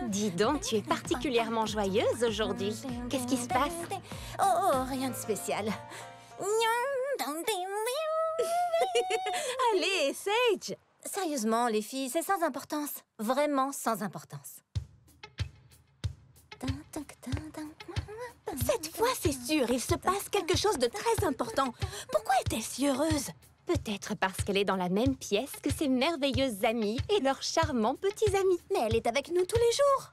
Dis donc, tu es particulièrement joyeuse aujourd'hui. Qu'est-ce qui se passe? Oh, rien de spécial. Allez, Sage! Sérieusement, les filles, c'est sans importance. Vraiment sans importance. Cette fois, c'est sûr, il se passe quelque chose de très important. Pourquoi est-elle si heureuse? Peut-être parce qu'elle est dans la même pièce que ses merveilleuses amies et leurs charmants petits amis. Mais elle est avec nous tous les jours.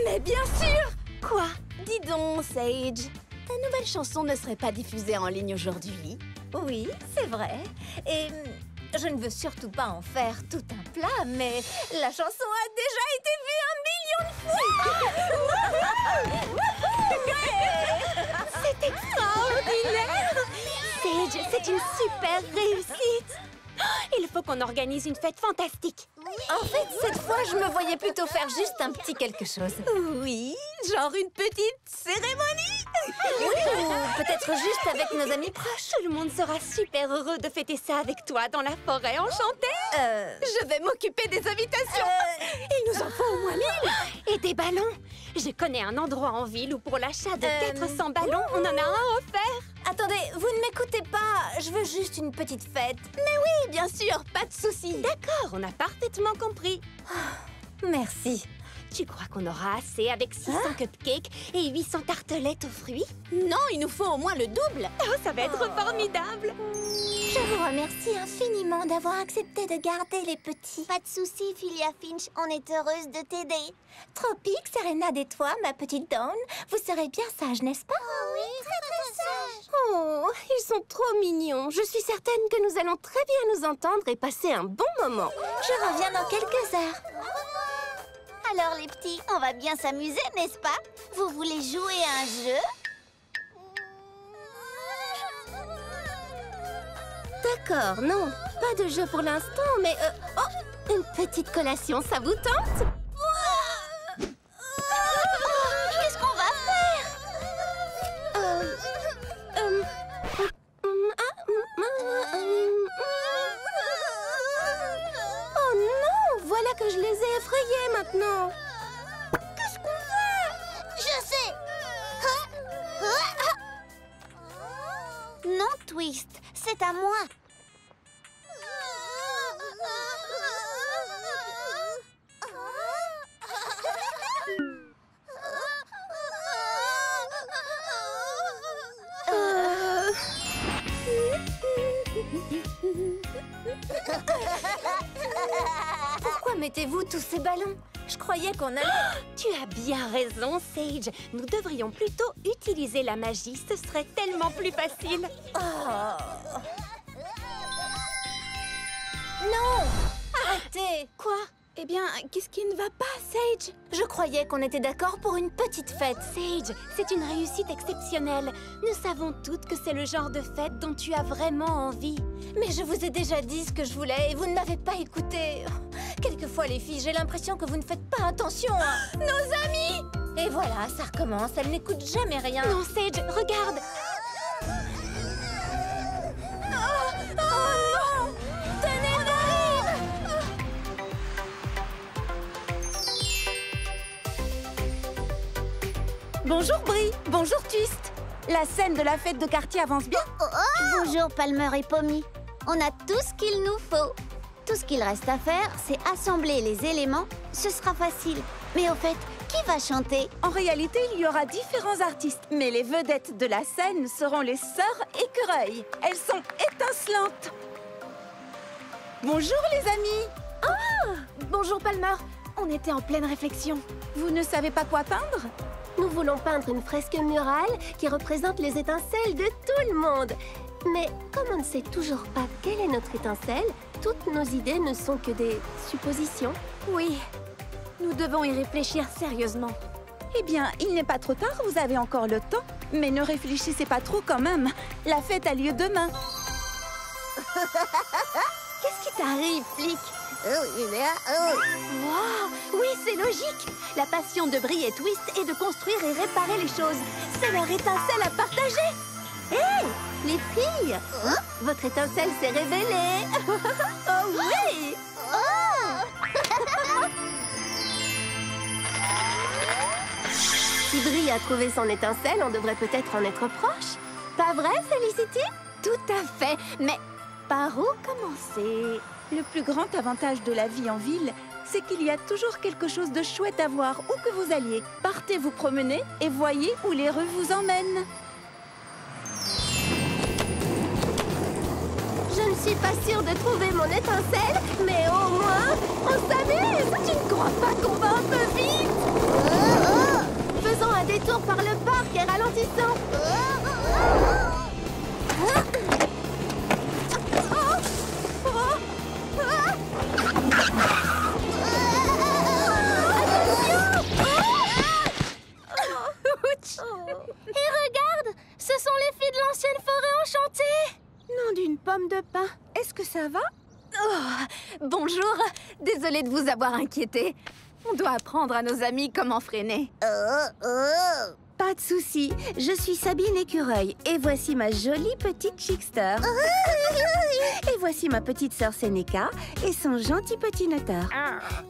Mais bien sûr! Quoi? Dis donc, Sage, ta nouvelle chanson ne serait pas diffusée en ligne aujourd'hui? Oui, c'est vrai. Et je ne veux surtout pas en faire tout un plat, mais la chanson a déjà été vue 1 million de fois. C'est extraordinaire! Sage, c'est une super réussite! Il faut qu'on organise une fête fantastique. En fait, cette fois, je me voyais plutôt faire juste un petit quelque chose. Oui, genre une petite cérémonie. Oui, ou peut-être juste avec nos amis proches. Tout le monde sera super heureux de fêter ça avec toi dans la forêt enchantée. Je vais m'occuper des invitations. Il nous en faut au moins 1000. Et des ballons. Je connais un endroit en ville où pour l'achat de 400 ballons, on en a un offert. Attendez, vous ne m'écoutez pas. Je veux juste une petite fête. Oui, bien sûr, pas de souci. D'accord, on a parfaitement compris. Merci. Tu crois qu'on aura assez avec 600 cupcakes et 800 tartelettes aux fruits? Non, il nous faut au moins le double. Oh, ça va être formidable. Je vous remercie infiniment d'avoir accepté de garder les petits. Pas de souci, Philia Finch, on est heureuse de t'aider. Tropique, Sérénade et toi, ma petite Dawn, vous serez bien sage, n'est-ce pas? Oh oui, très sage. Oh, ils sont trop mignons. Je suis certaine que nous allons très bien nous entendre et passer un bon moment. Je reviens dans quelques heures. Alors les petits, on va bien s'amuser, n'est-ce pas? Vous voulez jouer à un jeu? D'accord, non, pas de jeu pour l'instant, mais... oh, une petite collation, ça vous tente? Qu'est-ce qu'on va faire? Oh non, voilà que je les ai effrayés maintenant. Qu'est-ce qu'on fait? Je sais. Non, Twist, c'est à moi. Pourquoi mettez-vous tous ces ballons? Je croyais qu'on allait... Tu as bien raison, Sage. Nous devrions plutôt utiliser la magie. Ce serait tellement plus facile. Non! Arrêtez! Quoi? Eh bien, qu'est-ce qui ne va pas, Sage? Je croyais qu'on était d'accord pour une petite fête. Sage, c'est une réussite exceptionnelle. Nous savons toutes que c'est le genre de fête dont tu as vraiment envie. Mais je vous ai déjà dit ce que je voulais et vous ne m'avez pas écouté. Quelquefois, les filles, j'ai l'impression que vous ne faites pas attention à... Nos amis! Et voilà, ça recommence. Elle n'écoute jamais rien. Non, Sage, regarde! Oh non! Tenez-moi! Bonjour Brie, bonjour Twist. La scène de la fête de quartier avance bien? Bonjour Palmer et Pommy. On a tout ce qu'il nous faut. Tout ce qu'il reste à faire, c'est assembler les éléments. Ce sera facile. Mais au fait, qui va chanter? En réalité, il y aura différents artistes, mais les vedettes de la scène seront les sœurs Écureuil. Elles sont étincelantes. Bonjour les amis. Bonjour Palmer, on était en pleine réflexion. Vous ne savez pas quoi peindre? Nous voulons peindre une fresque murale qui représente les étincelles de tout le monde. Mais comme on ne sait toujours pas quelle est notre étincelle, toutes nos idées ne sont que des suppositions. Oui, nous devons y réfléchir sérieusement. Eh bien, il n'est pas trop tard, vous avez encore le temps. Mais ne réfléchissez pas trop quand même. La fête a lieu demain. Qu'est-ce qui t'arrive? Harry flic. Wow, oui, c'est logique. La passion de Brie et Twist est de construire et réparer les choses. C'est leur étincelle à partager. Hé, les filles, votre étincelle s'est révélée. Oh oui. Si Brie a trouvé son étincelle, on devrait peut-être en être proche. Pas vrai, Felicity? Tout à fait, mais par où commencer? Le plus grand avantage de la vie en ville, c'est qu'il y a toujours quelque chose de chouette à voir où que vous alliez. Partez vous promener et voyez où les rues vous emmènent. Je ne suis pas sûre de trouver mon étincelle, mais au moins, on s'amuse. Tu ne crois pas qu'on va un peu vite? Faisons un détour par le parc et ralentissons. Et regarde, ce sont les filles de l'ancienne forêt enchantée. Nom d'une pomme de pin, est-ce que ça va? Bonjour, désolée de vous avoir inquiété. On doit apprendre à nos amis comment freiner. Pas de souci, je suis Sabine Écureuil et voici ma jolie petite Chickster. Et voici ma petite sœur Seneca et son gentil petit noteur.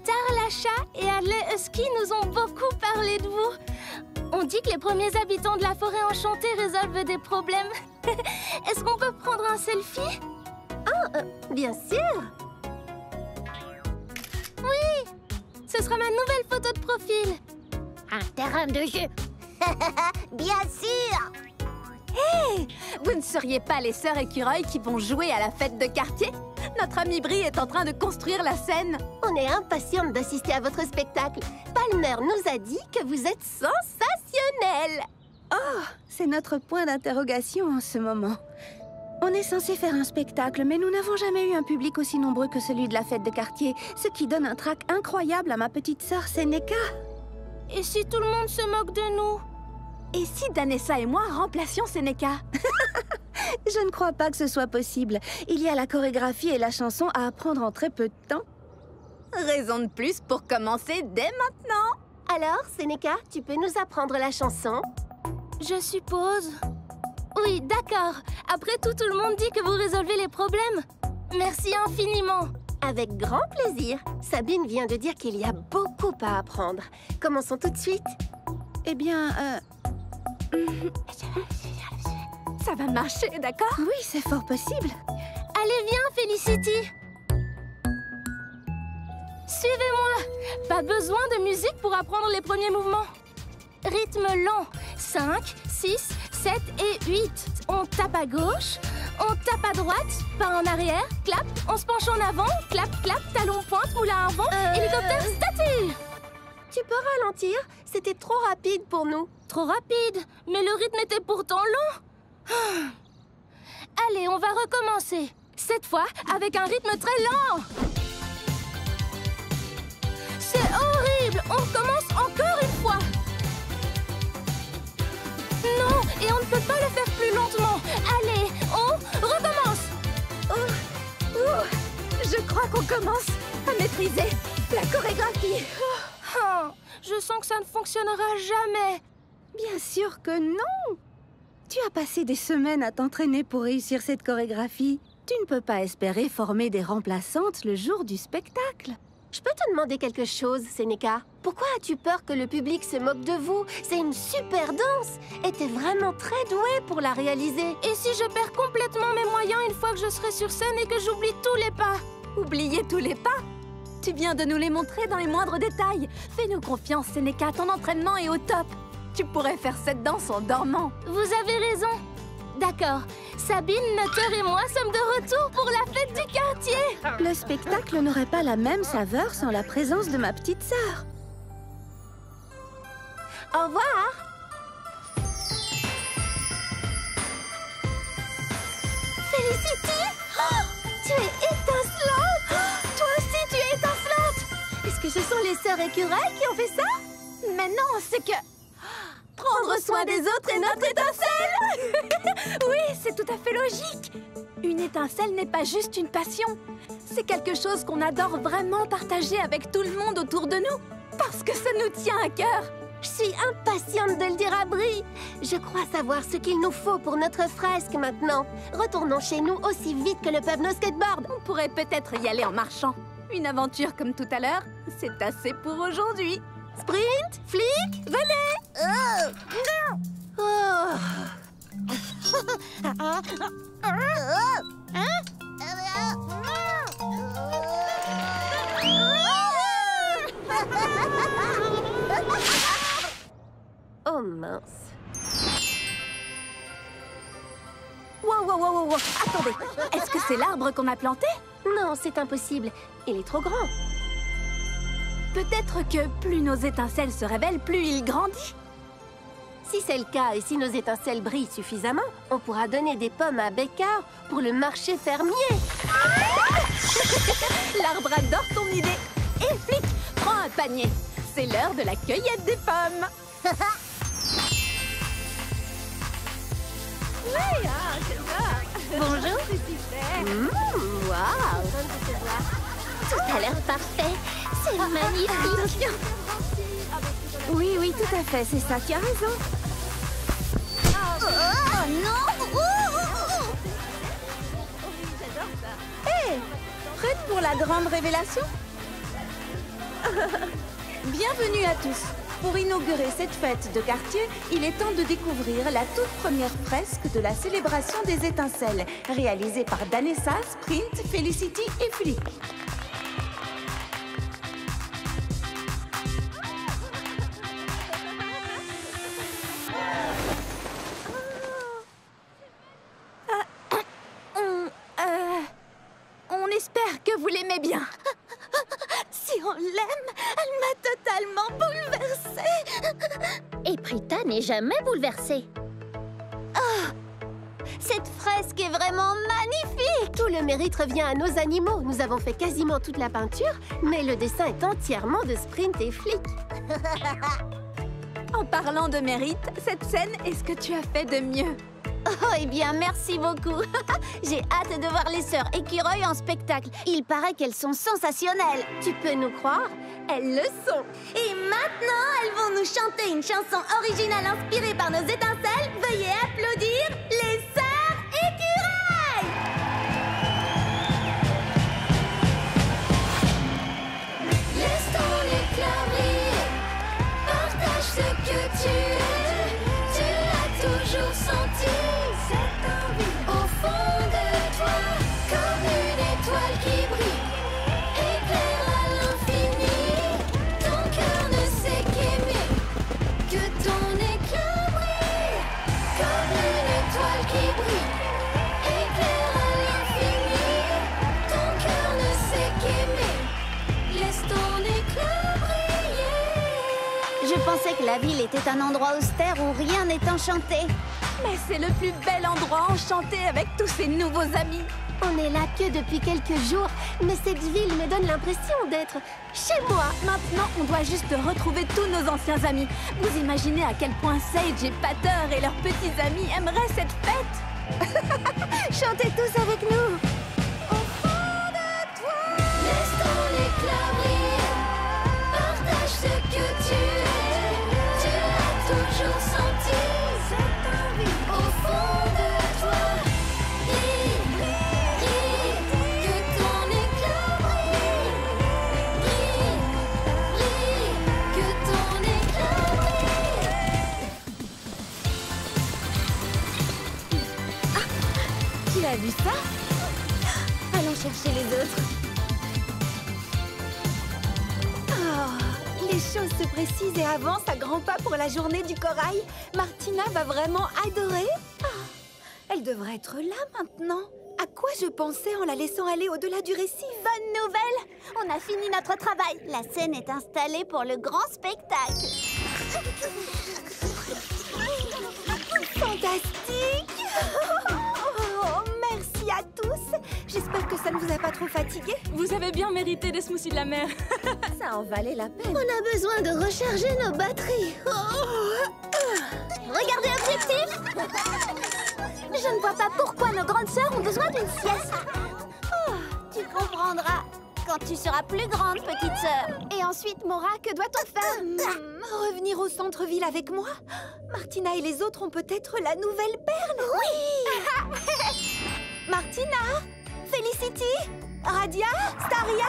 Tarlasha et Adley Husky nous ont beaucoup parlé de vous. On dit que les premiers habitants de la forêt enchantée résolvent des problèmes. Est-ce qu'on peut prendre un selfie? Bien sûr. Oui, ce sera ma nouvelle photo de profil. Un terrain de jeu. Bien sûr. Hé, vous ne seriez pas les sœurs écureuils qui vont jouer à la fête de quartier? Notre amie Brie est en train de construire la scène. On est impatiente d'assister à votre spectacle. Palmer nous a dit que vous êtes sensationnelle. Oh, c'est notre point d'interrogation en ce moment. On est censé faire un spectacle, mais nous n'avons jamais eu un public aussi nombreux que celui de la fête de quartier, ce qui donne un trac incroyable à ma petite sœur Seneca. Et si tout le monde se moque de nous? Et si Danessa et moi remplacions Seneca? Je ne crois pas que ce soit possible. Il y a la chorégraphie et la chanson à apprendre en très peu de temps. Raison de plus pour commencer dès maintenant. Alors, Seneca, tu peux nous apprendre la chanson? Je suppose. Oui, d'accord. Après tout, tout le monde dit que vous résolvez les problèmes. Merci infiniment. Avec grand plaisir. Sabine vient de dire qu'il y a beaucoup à apprendre. Commençons tout de suite. Eh bien, Ça va marcher, d'accord? oui, c'est fort possible. Allez, viens, Felicity. Suivez-moi. Pas besoin de musique pour apprendre les premiers mouvements. Rythme lent. 5, 6, 7 et 8. On tape à gauche, on tape à droite, pas en arrière, clap, on se penche en avant, clap, clap, talon pointe, moulin avant, hélicoptère, statue. Tu peux ralentir? C'était trop rapide pour nous. Trop rapide, mais le rythme était pourtant lent. Allez, on va recommencer. Cette fois, avec un rythme très lent. C'est horrible. On recommence encore une fois. Non, et on ne peut pas le faire plus lentement. Allez, on recommence. Je crois qu'on commence à maîtriser la chorégraphie. Je sens que ça ne fonctionnera jamais. Bien sûr que non. Tu as passé des semaines à t'entraîner pour réussir cette chorégraphie. Tu ne peux pas espérer former des remplaçantes le jour du spectacle. Je peux te demander quelque chose, Seneca? Pourquoi as-tu peur que le public se moque de vous? C'est une super danse et t'es vraiment très douée pour la réaliser. Et si je perds complètement mes moyens une fois que je serai sur scène et que j'oublie tous les pas? Oublier tous les pas? Tu viens de nous les montrer dans les moindres détails. Fais-nous confiance, Seneca, ton entraînement est au top. Tu pourrais faire cette danse en dormant. Vous avez raison. D'accord. Sabine, Nutter et moi sommes de retour pour la fête du quartier. Le spectacle n'aurait pas la même saveur sans la présence de ma petite sœur. Au revoir. Felicity, tu es étincelante. Toi aussi, tu es étincelante. Est-ce que ce sont les sœurs écureuils qui ont fait ça? Mais non, c'est que... Prendre soin des autres est notre étincelle. Oui, c'est tout à fait logique. Une étincelle n'est pas juste une passion. C'est quelque chose qu'on adore vraiment partager avec tout le monde autour de nous. Parce que ça nous tient à cœur. Je suis impatiente de le dire à Brie. Je crois savoir ce qu'il nous faut pour notre fresque maintenant. Retournons chez nous aussi vite que le peuvent nos skateboards. On pourrait peut-être y aller en marchant. Une aventure comme tout à l'heure, c'est assez pour aujourd'hui. Sprint, flic, venez. Oh. Oh mince. Wow. Attendez, est-ce que c'est l'arbre qu'on a planté? Non, c'est impossible. Il est trop grand. Peut-être que plus nos étincelles se révèlent, plus il grandit. Si c'est le cas et si nos étincelles brillent suffisamment, on pourra donner des pommes à Bécard pour le marché fermier. L'arbre adore ton idée. Et Flic, prends un panier. C'est l'heure de la cueillette des pommes. Bonjour. Waouh! Tout a l'air parfait. C'est magnifique. Oui, tout à fait, c'est ça, tu as raison. Oh non! Hé, prête pour la grande révélation? Bienvenue à tous. Pour inaugurer cette fête de quartier, il est temps de découvrir la toute première fresque de la célébration des étincelles, réalisée par Danessa, Sprint, Felicity et Flic. On espère que vous l'aimez bien. Si on l'aime, elle m'a totalement bouleversée. Et Prita n'est jamais bouleversée. Cette fresque est vraiment magnifique! Tout le mérite revient à nos animaux. Nous avons fait quasiment toute la peinture, mais le dessin est entièrement de Sprint et Flic. En parlant de mérite, cette scène est ce que tu as fait de mieux. Oh, eh bien, merci beaucoup. J'ai hâte de voir les sœurs Écureuil en spectacle. Il paraît qu'elles sont sensationnelles. Tu peux nous croire? Elles le sont. Et maintenant, elles vont nous chanter une chanson originale inspirée par nos étincelles. Veuillez applaudir les sœurs Écureuil! Laisse ton éclat briller. Partage ce que tu es. Tu l'as toujours senti. Cette envie au fond de toi, comme une étoile qui brille, éclaire à l'infini. Ton cœur ne sait qu'aimer, que ton éclat brille, comme une étoile qui brille, éclaire à l'infini. Ton cœur ne sait qu'aimer, laisse ton éclat briller. Je pensais que la ville était un endroit austère où rien n'est enchanté. Mais c'est le plus bel endroit enchanté avec tous ces nouveaux amis. On est là que depuis quelques jours, mais cette ville me donne l'impression d'être chez moi. Maintenant, on doit juste retrouver tous nos anciens amis. Vous imaginez à quel point Sage et Pater et leurs petits amis aimeraient cette fête? Chantez tous avec nous. Laisse ton éclat briller, partage ce que tu es. Tu l'as toujours senti, cette envie au fond de toi. Brille, brille, que ton éclat brille. Brille, brille, que ton éclat brille. Tu as vu ça? Allons chercher les autres. Les choses se précisent et avancent à grands pas pour la journée du corail. Martina va vraiment adorer. Elle devrait être là maintenant. À quoi je pensais en la laissant aller au-delà du récif? Bonne nouvelle! On a fini notre travail. La scène est installée pour le grand spectacle. Fantastique! Oh, merci à tous. J'espère que ça ne vous a pas trop fatigué. Vous avez bien mérité des smoothies de la mer. Ça en valait la peine. On a besoin de recharger nos batteries. Regardez l'objectif! Je ne vois pas pourquoi nos grandes sœurs ont besoin d'une sieste. Oh, tu comprendras quand tu seras plus grande, petite sœur. Et ensuite, Mora, que doit-on faire? Revenir au centre-ville avec moi? Martina et les autres ont peut-être la nouvelle perle. Oui. Martina, Felicity, Radia, Staria.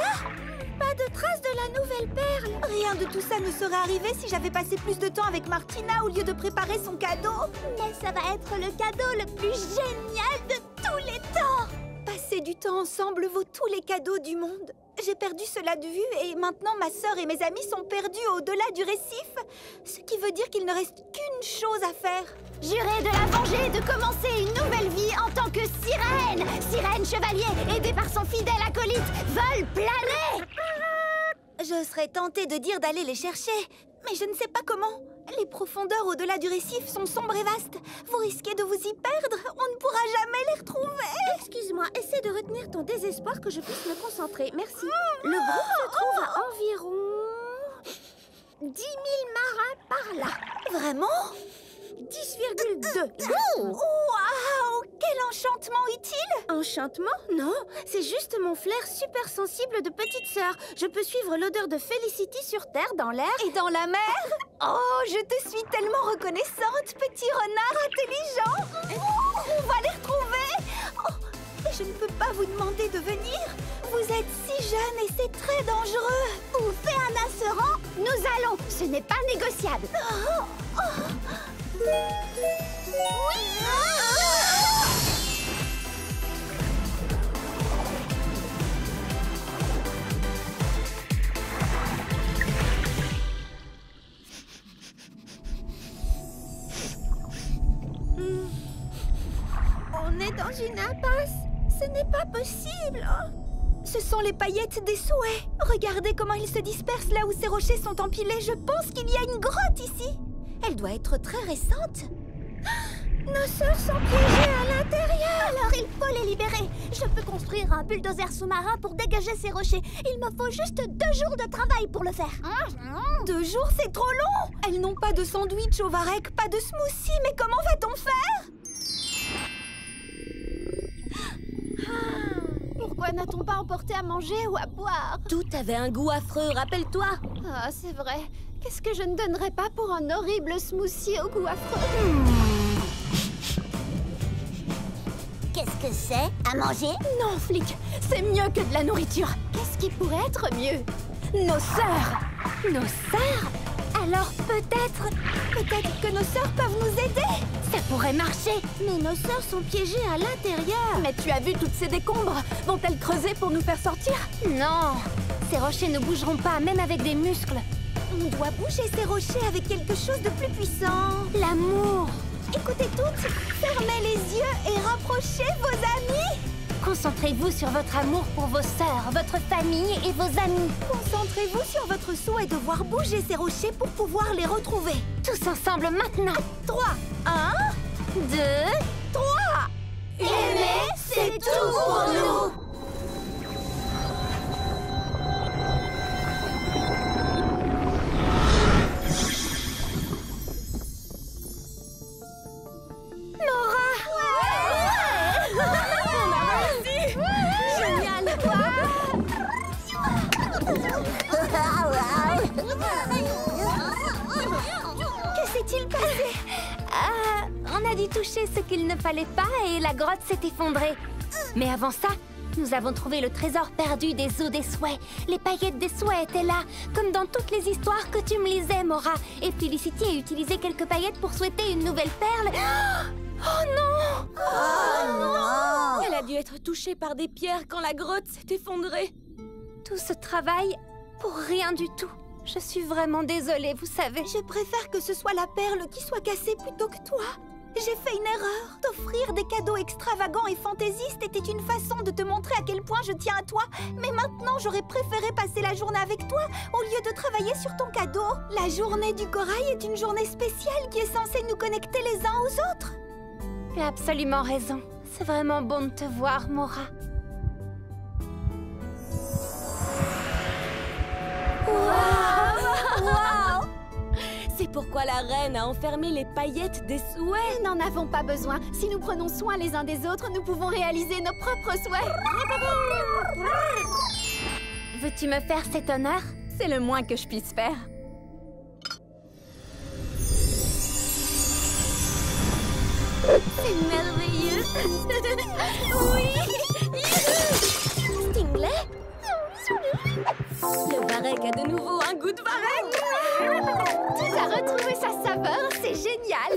Pas de trace de la nouvelle perle. Rien de tout ça ne serait arrivé si j'avais passé plus de temps avec Martina au lieu de préparer son cadeau. Mais ça va être le cadeau le plus génial de tous les temps. Passer du temps ensemble vaut tous les cadeaux du monde. J'ai perdu cela de vue et maintenant ma sœur et mes amis sont perdus au-delà du récif. Ce qui veut dire qu'il ne reste qu'une chose à faire. Jurer de la venger et de commencer une nouvelle vie en tant que sirène. Sirène chevalier, aidée par son fidèle acolyte, vole planer. Je serais tentée de dire d'aller les chercher, mais je ne sais pas comment. Les profondeurs au-delà du récif sont sombres et vastes. Vous risquez de vous y perdre. On ne pourra jamais les retrouver. Excuse-moi, essaie de retenir ton désespoir que je puisse me concentrer. Merci. Le groupe se trouve à environ 10 000 marins par là. Vraiment? 10,2. Waouh! Quel enchantement utile! Enchantement? Non, c'est juste mon flair super sensible de petite sœur. Je peux suivre l'odeur de Felicity sur terre, dans l'air. Et dans la mer? Oh, je te suis tellement reconnaissante, petit renard intelligent! On va les retrouver! Oh, je ne peux pas vous demander de venir. Vous êtes si jeune et c'est très dangereux. Ou fait un assurant, nous allons. Ce n'est pas négociable. On est dans une impasse. Ce n'est pas possible. Ce sont les paillettes des souhaits. Regardez comment ils se dispersent là où ces rochers sont empilés. Je pense qu'il y a une grotte ici. Elle doit être très récente. Nos sœurs sont piégées à l'intérieur. Alors il faut les libérer. Je peux construire un bulldozer sous-marin pour dégager ces rochers. Il me faut juste 2 jours de travail pour le faire. 2 jours, c'est trop long. Elles n'ont pas de sandwich au varech, pas de smoothie. Mais comment va-t-on faire? Pourquoi n'a-t-on pas emporté à manger ou à boire? Tout avait un goût affreux, rappelle-toi. Ah, c'est vrai. Qu'est-ce que je ne donnerais pas pour un horrible smoothie au goût affreux? Qu'est-ce que c'est? À manger? Non, flic, c'est mieux que de la nourriture. Qu'est-ce qui pourrait être mieux? Nos sœurs. Nos sœurs? Alors peut-être que nos sœurs peuvent nous aider. Ça pourrait marcher. Mais nos sœurs sont piégées à l'intérieur. Mais tu as vu toutes ces décombres? Vont-elles creuser pour nous faire sortir? Non, ces rochers ne bougeront pas, même avec des muscles. On doit bouger ces rochers avec quelque chose de plus puissant. L'amour. Écoutez toutes, fermez les yeux et rapprochez vos amis. Concentrez-vous sur votre amour pour vos sœurs, votre famille et vos amis. Concentrez-vous sur votre souhait de voir bouger ces rochers pour pouvoir les retrouver. Tous ensemble maintenant. 3, 1, 2, 3. Aimer, c'est tout pour nous. Que s'est-il passé? On a dû toucher ce qu'il ne fallait pas et la grotte s'est effondrée. Mais avant ça, nous avons trouvé le trésor perdu des os des souhaits. Les paillettes des souhaits étaient là, comme dans toutes les histoires que tu me lisais, Mora. Et Felicity a utilisé quelques paillettes pour souhaiter une nouvelle perle. Oh non! Oh non! Elle a dû être touchée par des pierres quand la grotte s'est effondrée. Tout ce travail pour rien du tout. Je suis vraiment désolée, vous savez. Je préfère que ce soit la perle qui soit cassée plutôt que toi. J'ai fait une erreur. T'offrir des cadeaux extravagants et fantaisistes était une façon de te montrer à quel point je tiens à toi. Mais maintenant, j'aurais préféré passer la journée avec toi au lieu de travailler sur ton cadeau. La journée du corail est une journée spéciale qui est censée nous connecter les uns aux autres. Tu as absolument raison. C'est vraiment bon de te voir, Mora. Waouh! Waouh! C'est pourquoi la reine a enfermé les paillettes des souhaits. Nous n'en avons pas besoin. Si nous prenons soin les uns des autres, nous pouvons réaliser nos propres souhaits. Veux-tu me faire cet honneur? C'est le moins que je puisse faire. C'est merveilleux. Oui. Stingley? Le varech a de nouveau un goût de varech. Tout a retrouvé sa saveur, c'est génial.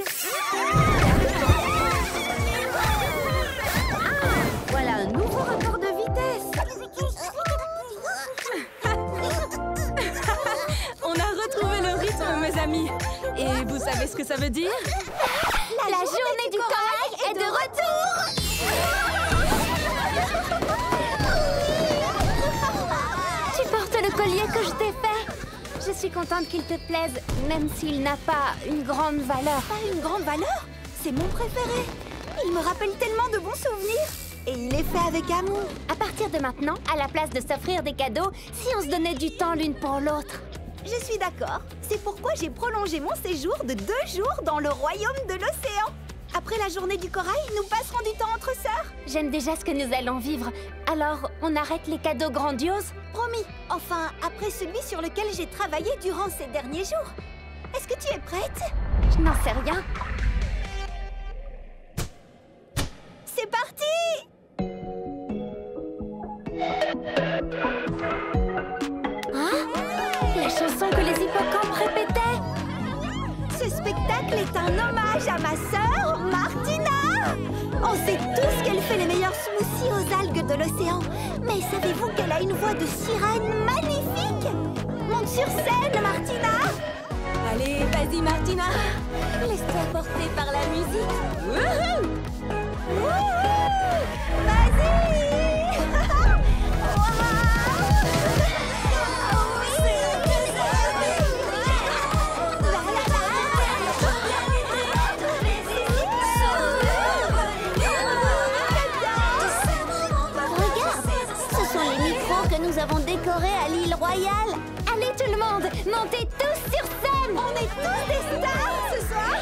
Voilà un nouveau record de vitesse. On a retrouvé le rythme, mes amis. Et vous savez ce que ça veut dire? La journée du corail est de retour. Tu portes le collier que je t'ai fait. Je suis contente qu'il te plaise, même s'il n'a pas une grande valeur. Pas une grande valeur? C'est mon préféré. Il me rappelle tellement de bons souvenirs. Et il est fait avec amour. À partir de maintenant, à la place de s'offrir des cadeaux, si on se donnait du temps l'une pour l'autre. Je suis d'accord. C'est pourquoi j'ai prolongé mon séjour de 2 jours dans le royaume de l'océan. Après la journée du corail, nous passerons du temps entre sœurs. J'aime déjà ce que nous allons vivre. Alors, on arrête les cadeaux grandioses? Promis. Enfin, après celui sur lequel j'ai travaillé durant ces derniers jours. Est-ce que tu es prête? Je n'en sais rien. C'est parti! La chanson que les hippocampes répétaient. Ce spectacle est un hommage à ma sœur, Martina! On sait tous qu'elle fait les meilleurs smoothies aux algues de l'océan. Mais savez-vous qu'elle a une voix de sirène magnifique? Monte sur scène, Martina! Allez, vas-y, Martina. Laisse-toi porter par la musique. Wouhou! Vas-y! Nous avons décoré à l'île Royale. Allez tout le monde, montez tous sur scène. On est tous des stars ce soir.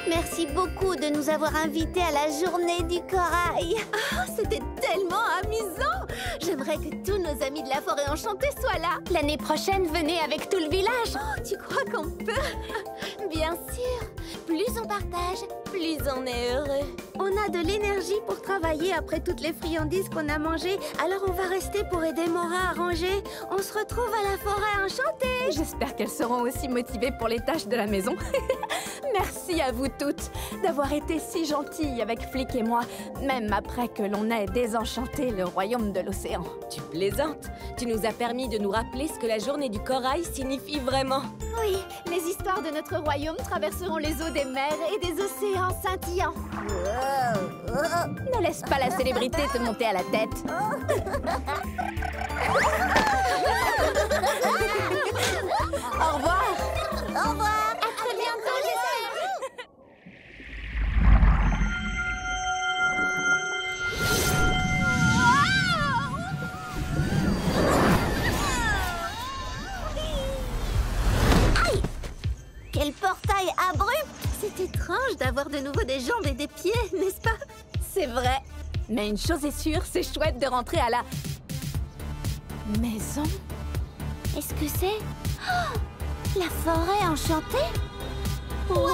Merci beaucoup de nous avoir invités à la journée du corail. Ah, c'était tellement amusant. J'aimerais que tous nos amis de la forêt enchantée soient là. L'année prochaine, venez avec tout le village. Oh, tu crois qu'on peut? Bien sûr. Plus on partage, plus on est heureux. On a de l'énergie pour travailler après toutes les friandises qu'on a mangées. Alors on va rester pour aider Mora à ranger. On se retrouve à la forêt enchantée. J'espère qu'elles seront aussi motivées pour les tâches de la maison. Merci à vous toutes d'avoir été si gentilles avec Flic et moi, même après que l'on ait désenchanté le royaume de l'océan. Tu plaisantes. Tu nous as permis de nous rappeler ce que la journée du corail signifie vraiment. Oui, les histoires de notre royaume traverseront les eaux des mers et des océans scintillants. Ne laisse pas la célébrité te monter à la tête. Au revoir. Au revoir. À très bientôt, j'espère. Aïe! Quel portail abrupt! C'est étrange d'avoir de nouveau des jambes et des pieds, n'est-ce pas? C'est vrai. Mais une chose est sûre, c'est chouette de rentrer à la maison. Est-ce que c'est... Oh, la forêt enchantée? Wow!